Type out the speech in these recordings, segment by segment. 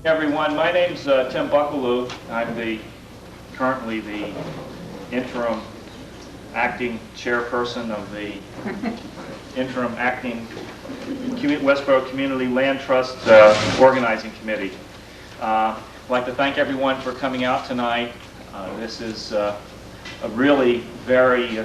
Everyone, my name's Tim Buckaloo. I'm currently the interim acting chairperson of the interim acting Westborough Community Land Trust Organizing Committee. I'd like to thank everyone for coming out tonight. This is a really very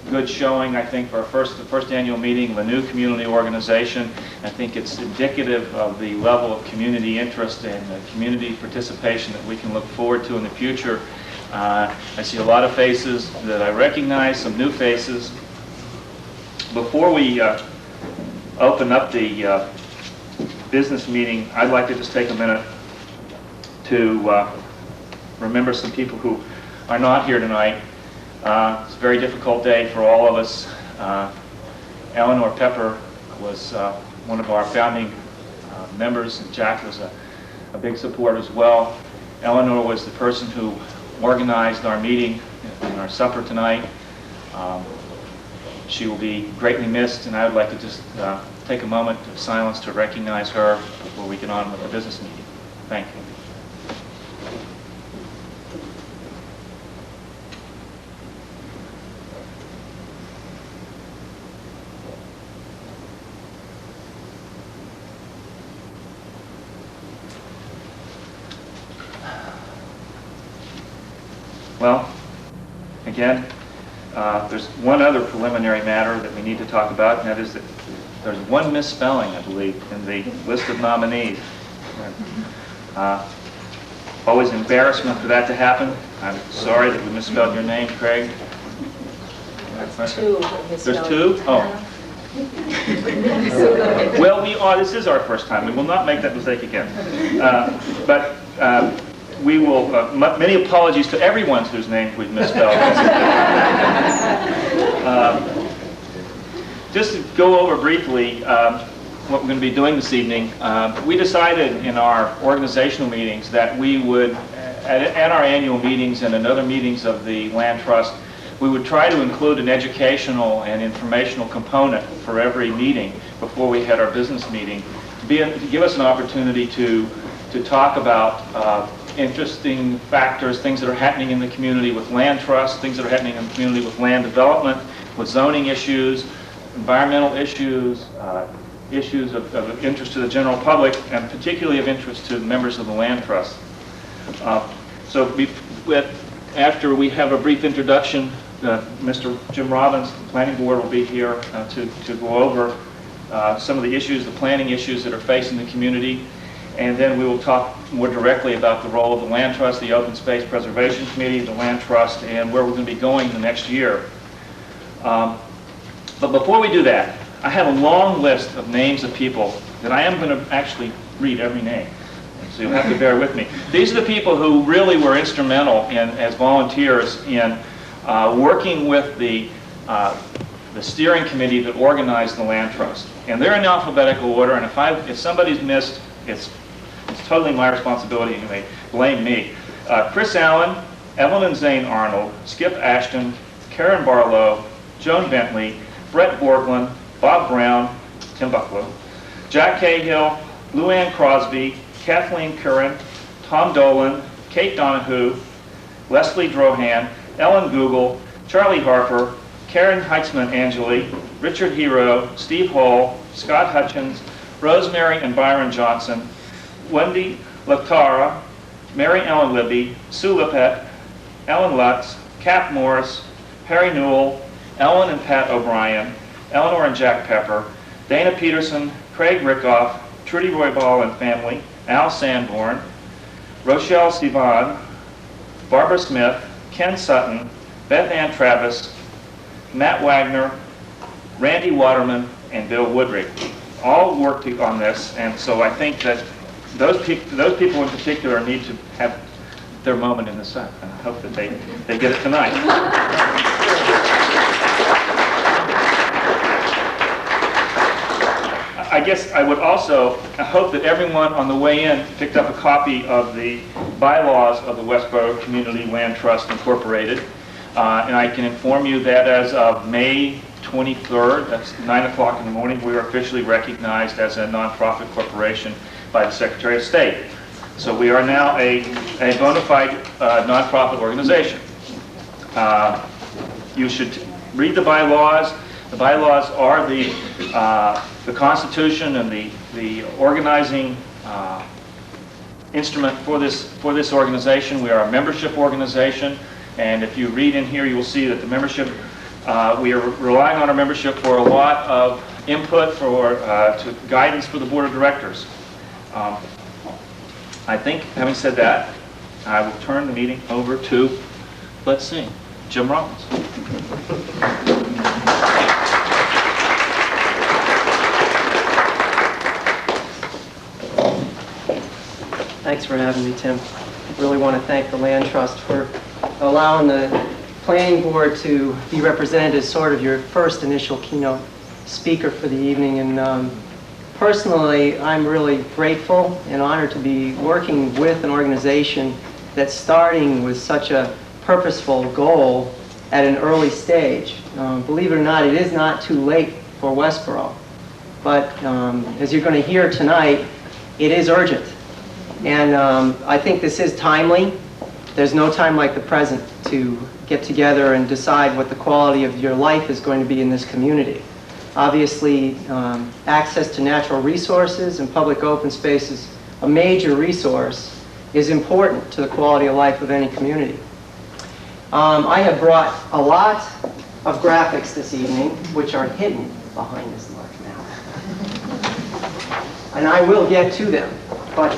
good showing, I think, for the first annual meeting of a new community organization. I think it's indicative of the level of community interest and community participation that we can look forward to in the future. I see a lot of faces that I recognize, some new faces. Before we open up the business meeting, I'd like to just take a minute to remember some people who are not here tonight. It's a very difficult day for all of us. Eleanor Pepper was one of our founding members, and Jack was a big supporter as well. Eleanor was the person who organized our meeting and our supper tonight. She will be greatly missed, and I would like to just take a moment of silence to recognize her before we get on with the business meeting. Thank you. Well, again, there's one other preliminary matter that we need to talk about, and that is that there's one misspelling, I believe, in the list of nominees. Always embarrassment for that to happen. I'm sorry that we misspelled your name, Craig. There's two. There's two? Oh. Well, this is our first time. We will not make that mistake again. We will, many apologies to everyone whose name we've misspelled. Just to go over briefly what we're going to be doing this evening, we decided in our organizational meetings that we would, at our annual meetings and in other meetings of the Land Trust, we would try to include an educational and informational component for every meeting before we had our business meeting, to give us an opportunity to talk about interesting factors, things that are happening in the community with land trust, things that are happening in the community with land development, with zoning issues, environmental issues, issues of interest to the general public, and particularly of interest to members of the land trust. After we have a brief introduction, Mr. Jim Robbins, the planning board, will be here to go over some of the issues, the planning issues that are facing the community. And then we will talk more directly about the role of the Land Trust, the Open Space Preservation Committee, the Land Trust, and where we're going to be going the next year. But before we do that, I have a long list of names of people that I am going to actually read every name. So you'll have to bear with me. These are the people who really were instrumental as volunteers in working with the steering committee that organized the Land Trust. And they're in alphabetical order, and if somebody's missed, it's totally my responsibility, and you may blame me. Chris Allen, Evelyn Zane Arnold, Skip Ashton, Karen Barlow, Joan Bentley, Brett Borglund, Bob Brown, Tim Buckaloo, Jack Cahill, Luann Crosby, Kathleen Curran, Tom Dolan, Kate Donahue, Leslie Drohan, Ellen Google, Charlie Harper, Karen Heitzman Angeli, Richard Hero, Steve Hall, Scott Hutchins, Rosemary and Byron Johnson, Wendy Latara, Mary Ellen Libby, Sue Lippett, Ellen Lutz, Cap Morris, Harry Newell, Ellen and Pat O'Brien, Eleanor and Jack Pepper, Dana Peterson, Craig Rickoff, Trudy Roybal and family, Al Sanborn, Rochelle Sivan, Barbara Smith, Ken Sutton, Beth Ann Travis, Matt Wagner, Randy Waterman, and Bill Woodrick. All worked on this, and so I think that those people in particular need to have their moment in the sun, and I hope that they get it tonight. I guess I would also hope that everyone on the way in picked up a copy of the bylaws of the Westborough Community Land Trust Incorporated, and I can inform you that as of May 23rd, that's 9 o'clock in the morning, we are officially recognized as a nonprofit corporation by the Secretary of State. So we are now a bona fide nonprofit organization. You should read the bylaws. The bylaws are the Constitution and the organizing instrument for this organization. We are a membership organization, and if you read in here, you will see that the membership, we are relying on our membership for a lot of input to guidance for the board of directors. I think, having said that, I will turn the meeting over to, let's see, Jim Robbins. Thanks for having me, Tim. I really want to thank the Land Trust for allowing the planning board to be represented as sort of your first initial keynote speaker for the evening. And personally, I'm really grateful and honored to be working with an organization that's starting with such a purposeful goal at an early stage. Believe it or not, it is not too late for Westborough. But as you're going to hear tonight, it is urgent. And I think this is timely. There's no time like the present to get together and decide what the quality of your life is going to be in this community. Obviously, access to natural resources and public open spaces, a major resource, is important to the quality of life of any community. I have brought a lot of graphics this evening, which are hidden behind this large map. And I will get to them, but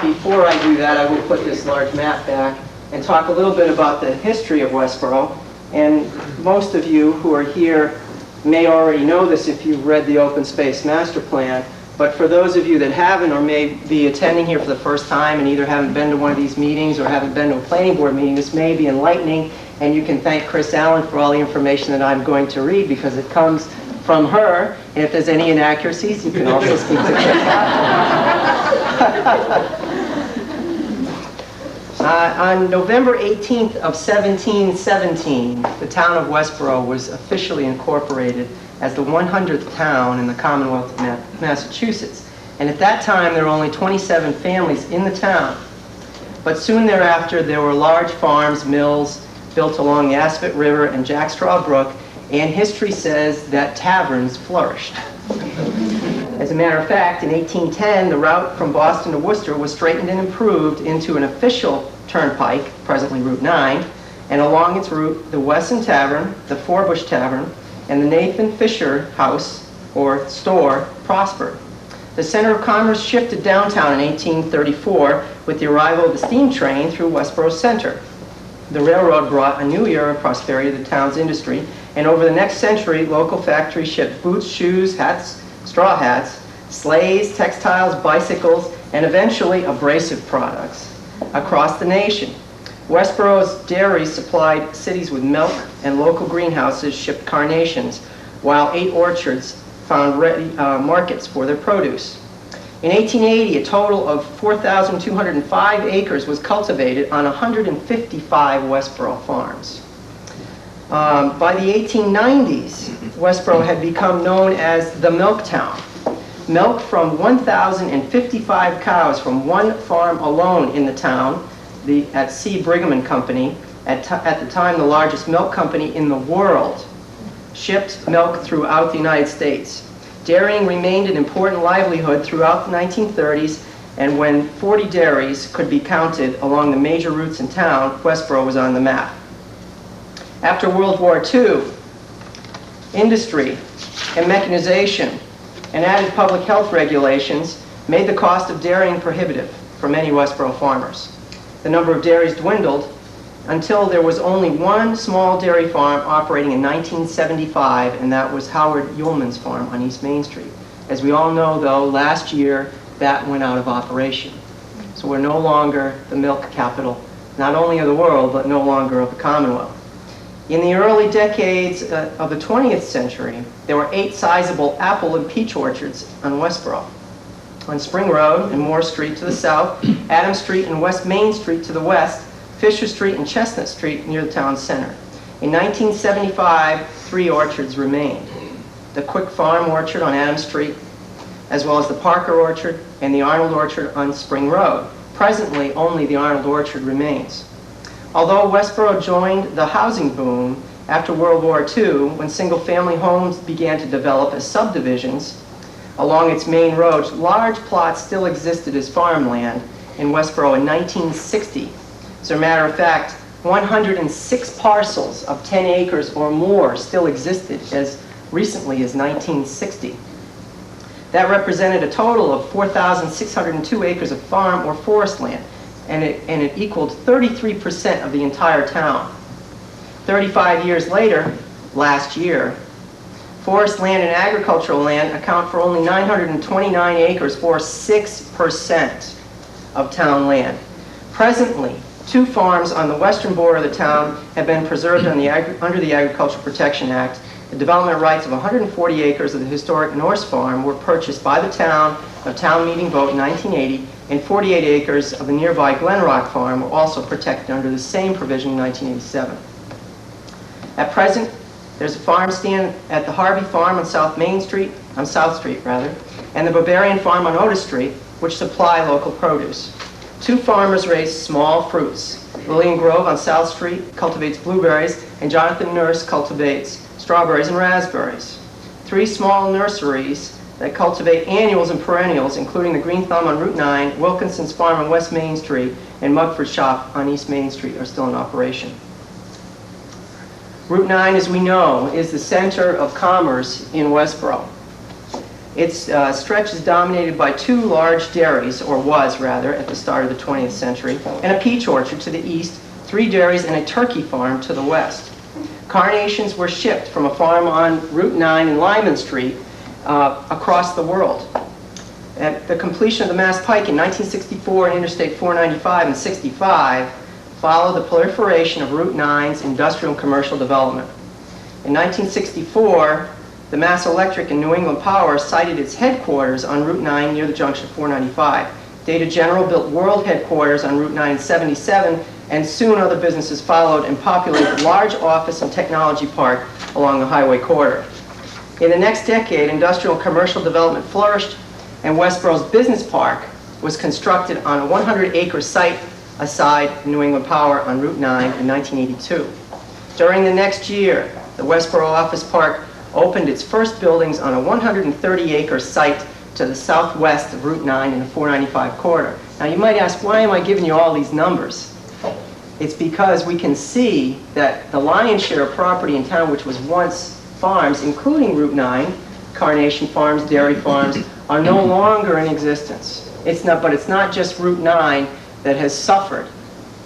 before I do that, I will put this large map back and talk a little bit about the history of Westborough. And most of you who are here may already know this if you've read the Open Space Master Plan, but for those of you that haven't or may be attending here for the first time and either haven't been to one of these meetings or haven't been to a planning board meeting, this may be enlightening, and you can thank Chris Allen for all the information that I'm going to read because it comes from her, and if there's any inaccuracies, you can also speak to Chris. On November 18th of 1717, the town of Westborough was officially incorporated as the 100th town in the Commonwealth of Massachusetts. And at that time, there were only 27 families in the town. But soon thereafter, there were large farms, mills built along the Aspet River and Jackstraw Brook, and history says that taverns flourished. As a matter of fact, in 1810, the route from Boston to Worcester was straightened and improved into an official turnpike, presently Route 9, and along its route, the Wesson Tavern, the Forbush Tavern, and the Nathan Fisher House, or store, prospered. The center of commerce shifted downtown in 1834 with the arrival of the steam train through Westborough Center. The railroad brought a new era of prosperity to the town's industry, and over the next century, local factories shipped boots, shoes, hats, straw hats, sleighs, textiles, bicycles, and eventually abrasive products across the nation. Westborough's dairies supplied cities with milk, and local greenhouses shipped carnations, while 8 orchards found ready markets for their produce. In 1880, a total of 4,205 acres was cultivated on 155 Westborough farms. By the 1890s, Westborough had become known as the Milk Town. Milk from 1,055 cows from one farm alone in the town, at C. Brigham and Company, at the time the largest milk company in the world, shipped milk throughout the United States. Dairying remained an important livelihood throughout the 1930s, and when 40 dairies could be counted along the major routes in town, Westborough was on the map. After World War II, industry and mechanization and added public health regulations made the cost of dairying prohibitive for many Westborough farmers. The number of dairies dwindled until there was only one small dairy farm operating in 1975, and that was Howard Ullman's farm on East Main Street. As we all know, though, last year that went out of operation. So we're no longer the milk capital, not only of the world, but no longer of the Commonwealth. In the early decades of the 20th century, there were 8 sizable apple and peach orchards on Westborough. On Spring Road and Moore Street to the south, Adams Street and West Main Street to the west, Fisher Street and Chestnut Street near the town center. In 1975, 3 orchards remained. The Quick Farm Orchard on Adams Street, as well as the Parker Orchard, and the Arnold Orchard on Spring Road. Presently, only the Arnold Orchard remains. Although Westborough joined the housing boom after World War II, when single-family homes began to develop as subdivisions along its main roads, large plots still existed as farmland in Westborough in 1960. As a matter of fact, 106 parcels of 10 acres or more still existed as recently as 1960. That represented a total of 4,602 acres of farm or forest land, and it equaled 33% of the entire town. 35 years later, last year, forest land and agricultural land account for only 929 acres, or 6% of town land. Presently, 2 farms on the western border of the town have been preserved under the Agricultural Protection Act. The development rights of 140 acres of the historic Norse Farm were purchased by the town of town meeting vote in 1980, and 48 acres of the nearby Glenrock Farm were also protected under the same provision in 1987. At present, there's a farm stand at the Harvey Farm on South Street, and the Bavarian Farm on Otis Street, which supply local produce. 2 farmers raise small fruits. Lillian Grove on South Street cultivates blueberries, and Jonathan Nurse cultivates strawberries and raspberries. 3 small nurseries that cultivate annuals and perennials, including the Green Thumb on Route 9, Wilkinson's Farm on West Main Street, and Mugford Shop on East Main Street, are still in operation. Route 9, as we know, is the center of commerce in Westborough. Its stretch is dominated by 2 large dairies, or was rather, at the start of the 20th century, and a peach orchard to the east, 3 dairies, and a turkey farm to the west. Carnations were shipped from a farm on Route 9 in Lyman Street across the world. At the completion of the Mass Pike in 1964 and Interstate 495 and 65 followed the proliferation of Route 9's industrial and commercial development. In 1964, the Mass Electric and New England Power sited its headquarters on Route 9 near the junction of 495. Data General built world headquarters on Route 9 in 77, and soon other businesses followed and populated the large office and technology park along the highway corridor. In the next decade, industrial and commercial development flourished, and Westborough's business park was constructed on a 100-acre site aside New England Power on Route 9 in 1982. During the next year, the Westborough Office Park opened its first buildings on a 130-acre site to the southwest of Route 9 in the 495 corridor. Now you might ask, why am I giving you all these numbers? It's because we can see that the lion's share of property in town, which was once farms, including Route 9, Carnation Farms, dairy farms, are no longer in existence. But it's not just Route 9 that has suffered.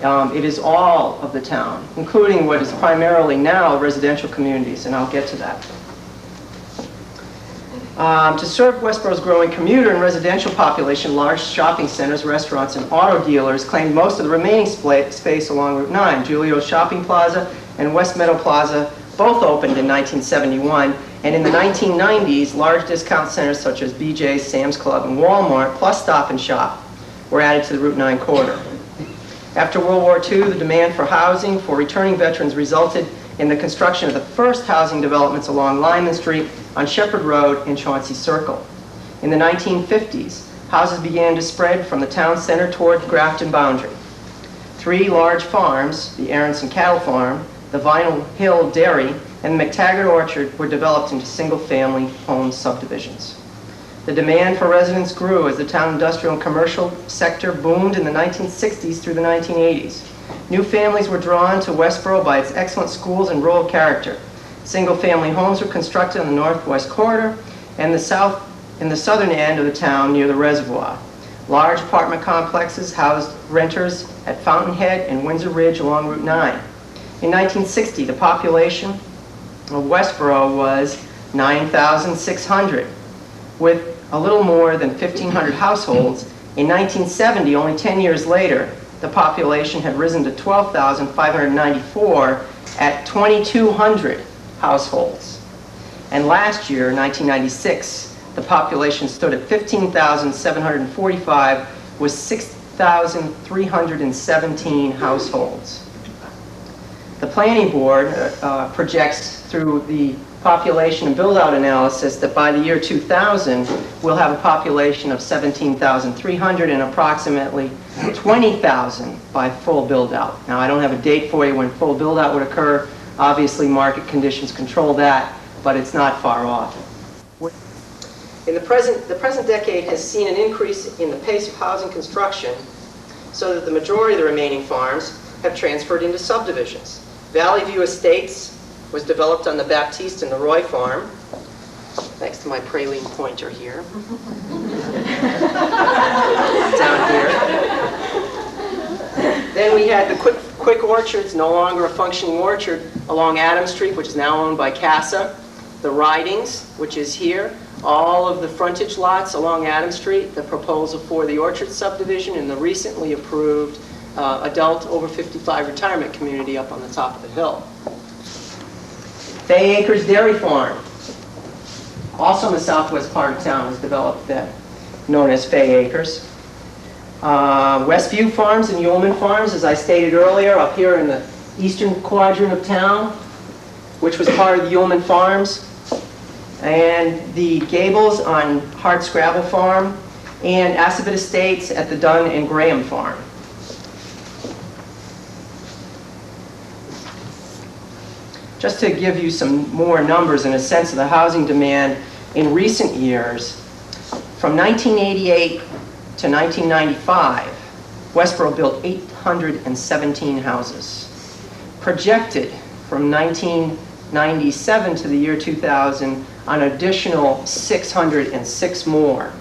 It is all of the town, including what is primarily now residential communities, and I'll get to that. To serve Westborough's growing commuter and residential population, large shopping centers, restaurants, and auto dealers claimed most of the remaining space along Route 9. Julio's Shopping Plaza and West Meadow Plaza both opened in 1971, and in the 1990s, large discount centers such as BJ's, Sam's Club, and Walmart, plus Stop and Shop, were added to the Route 9 corridor. After World War II, the demand for housing for returning veterans resulted in the construction of the first housing developments along Lyman Street, on Shepherd Road, and Chauncey Circle. In the 1950s, houses began to spread from the town center toward the Grafton boundary. 3 large farms, the Aronson Cattle Farm, the Vinyl Hill Dairy, and the McTaggart Orchard, were developed into single-family home subdivisions. The demand for residents grew as the town industrial and commercial sector boomed in the 1960s through the 1980s. New families were drawn to Westborough by its excellent schools and rural character. Single-family homes were constructed on the northwest corridor and in the southern end of the town near the reservoir. Large apartment complexes housed renters at Fountainhead and Windsor Ridge along Route 9. In 1960, the population of Westborough was 9,600, with a little more than 1,500 households. In 1970, only 10 years later, the population had risen to 12,594 at 2,200 households. And last year, 1996, the population stood at 15,745 with 6,317 households. The planning board projects through the population and build-out analysis that by the year 2000, we'll have a population of 17,300 and approximately 20,000 by full build-out. Now, I don't have a date for you when full build-out would occur. Obviously, market conditions control that, but it's not far off. The present decade has seen an increase in the pace of housing construction so that the majority of the remaining farms have transferred into subdivisions. Valley View Estates was developed on the Baptiste and the Roy farm, thanks to my praline pointer here. Down here. Then we had the Quick Orchards, no longer a functioning orchard, along Adams Street, which is now owned by Casa. The Ridings, which is here. All of the frontage lots along Adams Street, the proposal for the Orchard subdivision, and the recently approved adult over 55 retirement community up on the top of the hill. Fay Acres Dairy Farm, also in the southwest part of town, was developed then, known as Fay Acres. Westview Farms and Yeoman Farms, as I stated earlier, up here in the eastern quadrant of town, which was part of the Yeoman Farms. And the Gables on Hardscrabble Farm, and Assabet Estates at the Dunn and Graham Farm. Just to give you some more numbers and a sense of the housing demand in recent years, from 1988 to 1995, Westborough built 817 houses. Projected from 1997 to the year 2000, an additional 606 more.